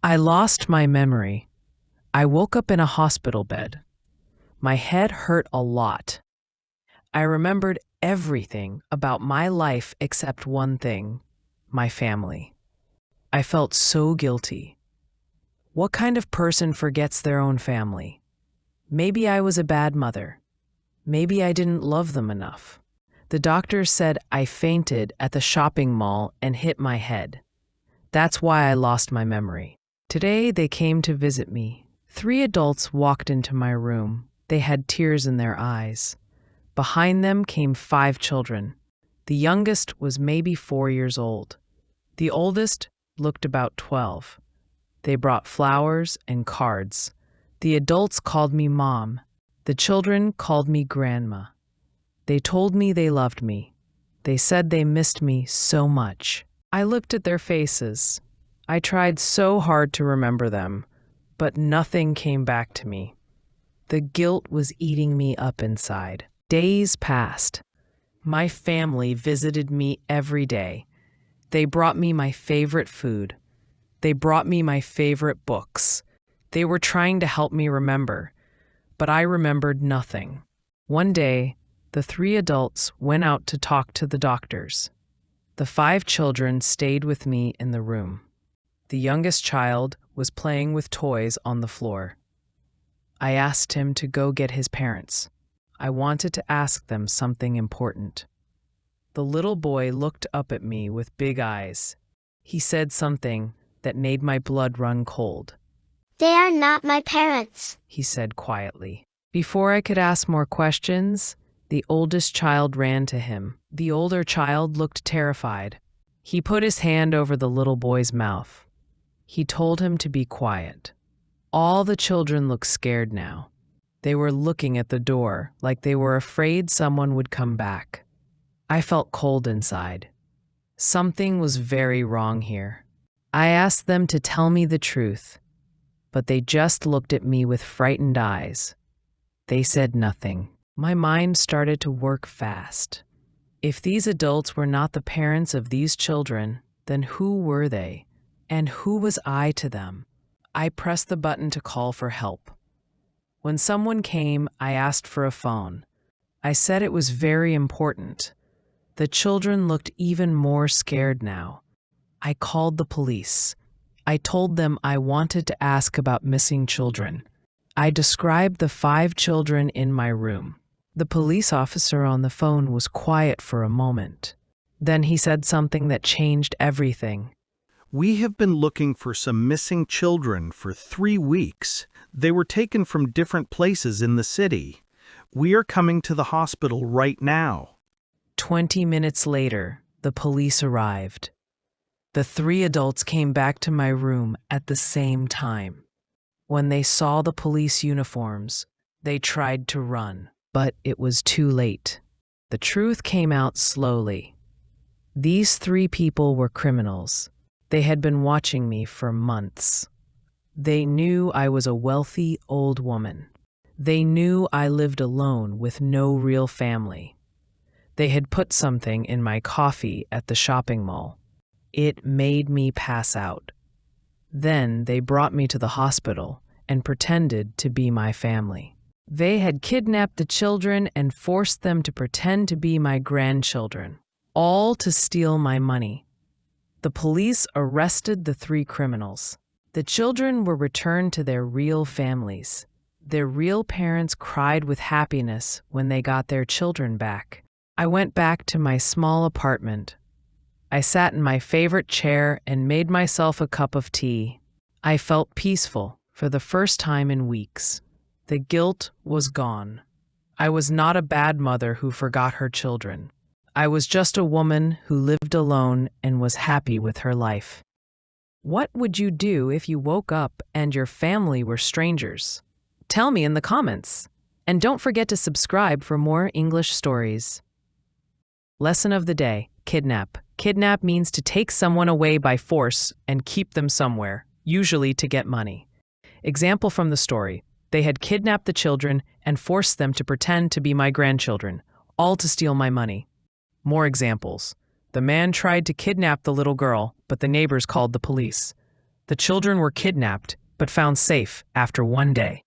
I lost my memory. I woke up in a hospital bed. My head hurt a lot. I remembered everything about my life except one thing: my family. I felt so guilty. What kind of person forgets their own family? Maybe I was a bad mother. Maybe I didn't love them enough. The doctor said I fainted at the shopping mall and hit my head. That's why I lost my memory. Today they came to visit me. 3 adults walked into my room. They had tears in their eyes. Behind them came 5 children. The youngest was maybe 4 years old. The oldest looked about 12. They brought flowers and cards. The adults called me Mom. The children called me Grandma. They told me they loved me. They said they missed me so much. I looked at their faces. I tried so hard to remember them, but nothing came back to me. The guilt was eating me up inside. Days passed. My family visited me every day. They brought me my favorite food. They brought me my favorite books. They were trying to help me remember, but I remembered nothing. One day, the 3 adults went out to talk to the doctors. The 5 children stayed with me in the room. The youngest child was playing with toys on the floor. I asked him to go get his parents. I wanted to ask them something important. The little boy looked up at me with big eyes. He said something that made my blood run cold. "They are not my parents," he said quietly. Before I could ask more questions, the oldest child ran to him. The older child looked terrified. He put his hand over the little boy's mouth. He told him to be quiet. All the children looked scared now. They were looking at the door like they were afraid someone would come back. I felt cold inside. Something was very wrong here. I asked them to tell me the truth, but they just looked at me with frightened eyes. They said nothing. My mind started to work fast. If these adults were not the parents of these children, then who were they? And who was I to them? I pressed the button to call for help. When someone came, I asked for a phone. I said it was very important. The children looked even more scared now. I called the police. I told them I wanted to ask about missing children. I described the 5 children in my room. The police officer on the phone was quiet for a moment. Then he said something that changed everything. "We have been looking for some missing children for 3 weeks. They were taken from different places in the city. We are coming to the hospital right now." 20 minutes later, the police arrived. The 3 adults came back to my room at the same time. When they saw the police uniforms, they tried to run, but it was too late. The truth came out slowly. These 3 people were criminals. They had been watching me for months. They knew I was a wealthy old woman. They knew I lived alone with no real family. They had put something in my coffee at the shopping mall. It made me pass out. Then they brought me to the hospital and pretended to be my family. They had kidnapped the children and forced them to pretend to be my grandchildren, all to steal my money. The police arrested the 3 criminals. The children were returned to their real families. Their real parents cried with happiness when they got their children back. I went back to my small apartment. I sat in my favorite chair and made myself a cup of tea. I felt peaceful for the first time in weeks. The guilt was gone. I was not a bad mother who forgot her children. I was just a woman who lived alone and was happy with her life. What would you do if you woke up and your family were strangers? Tell me in the comments. And don't forget to subscribe for more English stories. Lesson of the day: kidnap. Kidnap means to take someone away by force and keep them somewhere, usually to get money. Example from the story: they had kidnapped the children and forced them to pretend to be my grandchildren, all to steal my money. More examples: the man tried to kidnap the little girl, but the neighbors called the police. The children were kidnapped, but found safe after one day.